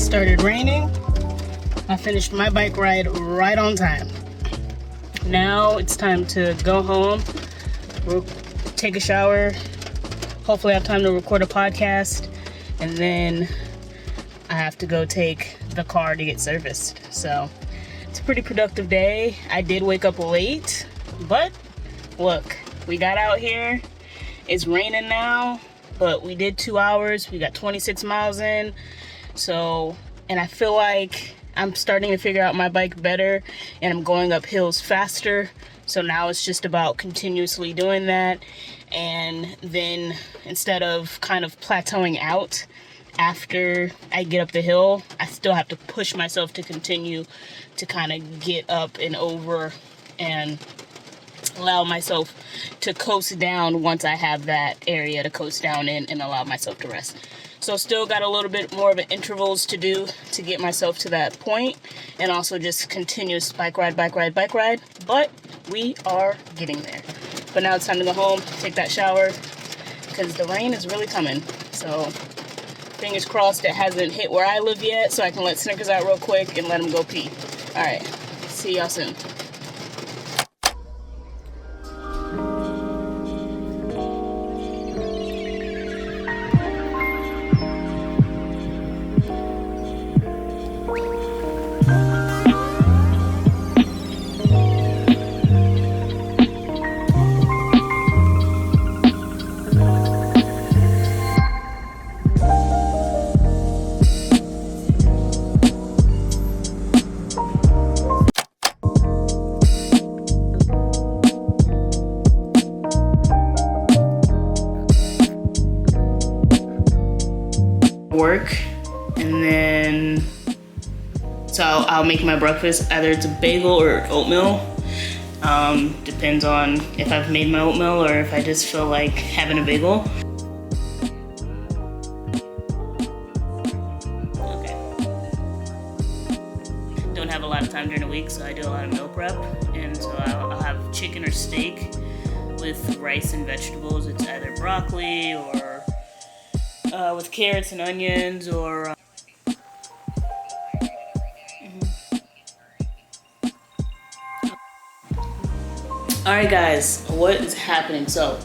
started raining. I finished my bike ride right on time. Now it's time to go home, take a shower, hopefully have time to record a podcast, and then I have to go take the car to get serviced. So it's a pretty productive day. I did wake up late, but look, we got out here. It's raining now, but we did 2 hours. We got 26 miles in. So, and I feel like I'm starting to figure out my bike better, and I'm going up hills faster. So now it's just about continuously doing that. And then instead of kind of plateauing out after I get up the hill, I still have to push myself to continue to kind of get up and over and allow myself to coast down once I have that area to coast down in and allow myself to rest. So still got a little bit more of an intervals to do to get myself to that point, and also just continuous bike ride, but we are getting there. But now it's time to go home, take that shower, because the rain is really coming. So fingers crossed it hasn't hit where I live yet, so I can let Snickers out real quick and let him go pee. All right, see y'all soon. Work, and then so I'll make my breakfast. Either it's a bagel or oatmeal. Depends on if I've made my oatmeal or if I just feel like having a bagel. Okay. Don't have a lot of time during the week, so I do a lot of meal prep, and so I'll have chicken or steak with rice and vegetables. It's either broccoli or with carrots and onions, or Alright guys, what is happening? So,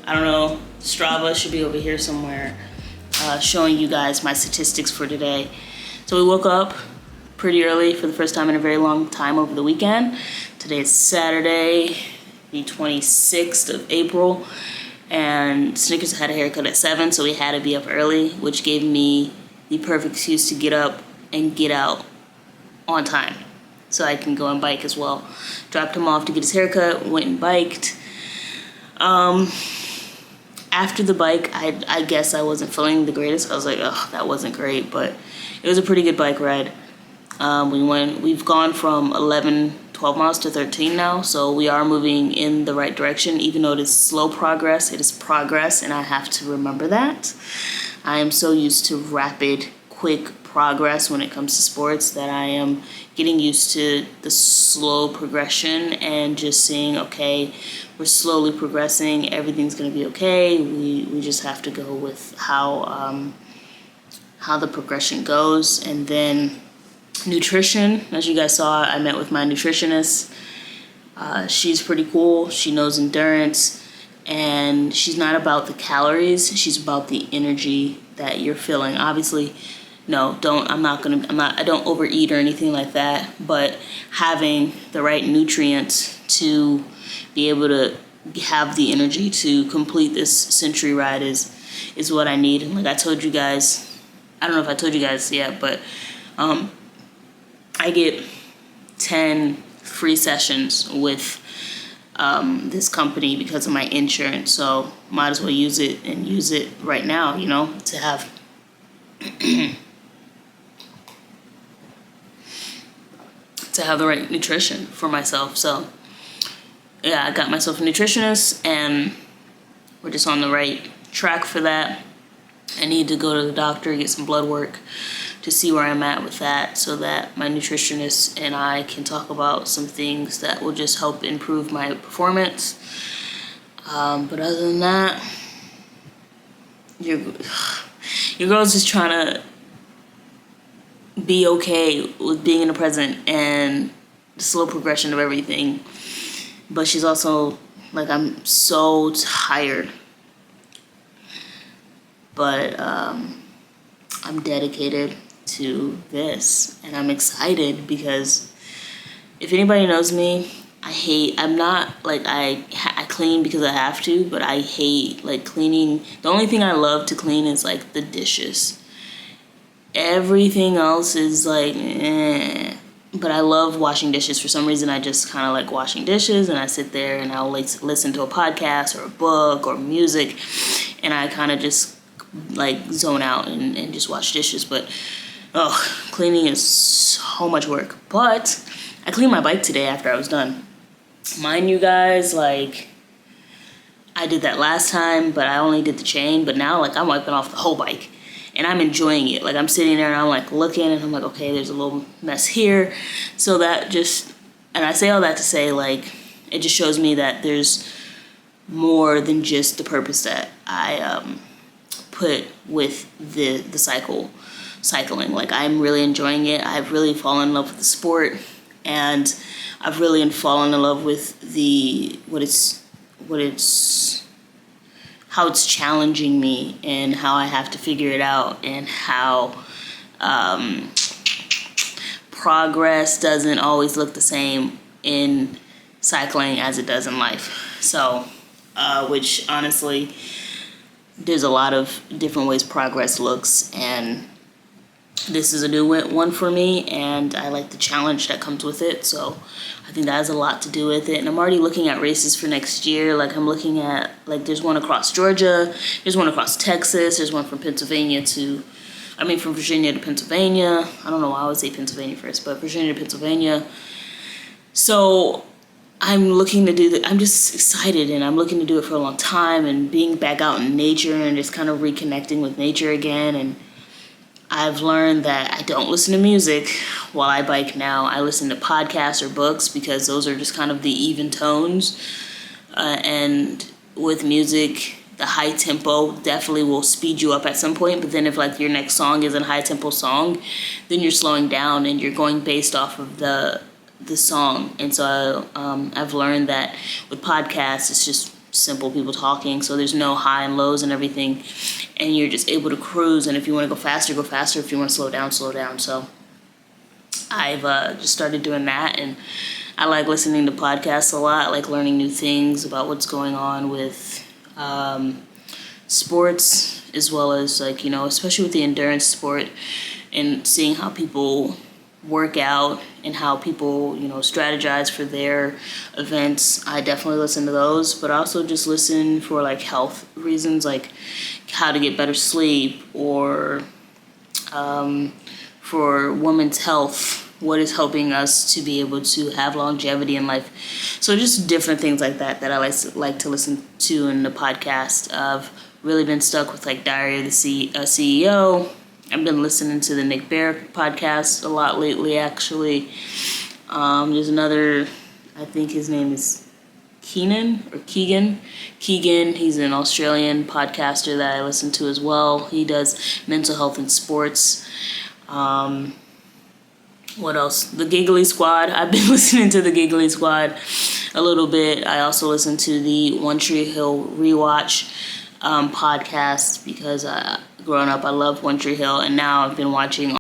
I don't know, Strava should be over here somewhere showing you guys my statistics for today. So we woke up pretty early for the first time in a very long time over the weekend. Today is Saturday, the 26th of April. And Snickers had a haircut at 7, so we had to be up early, which gave me the perfect excuse to get up and get out on time so I can go and bike as well. Dropped him off to get his haircut, went and biked. After the bike, I guess I wasn't feeling the greatest. I was like, oh, that wasn't great, but it was a pretty good bike ride. We've gone from 12 miles to 13 now, so we are moving in the right direction. Even though it is slow progress, it is progress, and I have to remember that. I am so used to rapid, quick progress when it comes to sports that I am getting used to the slow progression and just seeing, okay, we're slowly progressing, everything's gonna be okay. We just have to go with how the progression goes. And then nutrition, as you guys saw, I met with my nutritionist. She's pretty cool. She knows endurance, and she's not about the calories. She's about the energy that you're feeling. Obviously, no, I don't overeat or anything like that, but having the right nutrients to be able to have the energy to complete this century ride is what I need. And like I told you guys, I don't know if I told you guys yet, but I get 10 free sessions with this company because of my insurance, so might as well use it and use it right now, you know, to have to have the right nutrition for myself. So yeah, I got myself a nutritionist, and we're just on the right track for that. I need to go to the doctor, get some blood work to see where I'm at with that, so that my nutritionist and I can talk about some things that will just help improve my performance. But other than that, your girl's just trying to be okay with being in the present and the slow progression of everything. But she's also like, I'm so tired. But I'm dedicated to this, and I'm excited because if anybody knows me, I'm not like, I clean because I have to, but I hate like cleaning. The only thing I love to clean is like the dishes. Everything else is like, But I love washing dishes. For some reason, I just kind of like washing dishes, and I sit there and I'll like listen to a podcast or a book or music, and I kind of just like zone out and just wash dishes. But cleaning is so much work. But I cleaned my bike today after I was done. Mind you guys, like, I did that last time, but I only did the chain. But now, like, I'm wiping off the whole bike, and I'm enjoying it. Like, I'm sitting there and I'm like looking, and I'm like, okay, there's a little mess here. So that just, and I say all that to say, like, it just shows me that there's more than just the purpose that I put with the cycling. Like, I'm really enjoying it. I've really fallen in love with the sport, and I've really fallen in love with how it's challenging me, and how I have to figure it out, and how progress doesn't always look the same in cycling as it does in life. So, which honestly, there's a lot of different ways progress looks, and this is a new one for me, and I like the challenge that comes with it. So I think that has a lot to do with it. And I'm already looking at races for next year. Like, I'm looking at, like, there's one across Georgia, there's one across Texas, there's one from Virginia to Pennsylvania. I don't know why I would say Pennsylvania first, but Virginia to Pennsylvania. So I'm looking to do that. I'm just excited, and I'm looking to do it for a long time, and being back out in nature and just kind of reconnecting with nature again. And I've learned that I don't listen to music while I bike now. I listen to podcasts or books, because those are just kind of the even tones. And with music, the high tempo definitely will speed you up at some point. But then if like your next song is a high tempo song, then you're slowing down and you're going based off of the song. And so I've learned that with podcasts, it's just simple people talking, so there's no high and lows and everything, and you're just able to cruise. And if you want to go faster, go faster. If you want to slow down, slow down. So I've just started doing that, and I like listening to podcasts a lot. I like learning new things about what's going on with sports, as well as, like, you know, especially with the endurance sport, and seeing how people work out and how people, you know, strategize for their events. I definitely listen to those, but also just listen for like health reasons, like how to get better sleep, or for women's health, what is helping us to be able to have longevity in life. So just different things like that I like to listen to in the podcast. I've really been stuck with like Diary of the CEO. I've been listening to the Nick Bare podcast a lot lately, actually. There's another, I think his name is Keegan. He's an Australian podcaster that I listen to as well. He does mental health and sports. What else? The Giggly Squad. I've been listening to the Giggly Squad a little bit. I also listen to the One Tree Hill Rewatch podcast, because growing up I loved One Tree Hill, and now I've been watching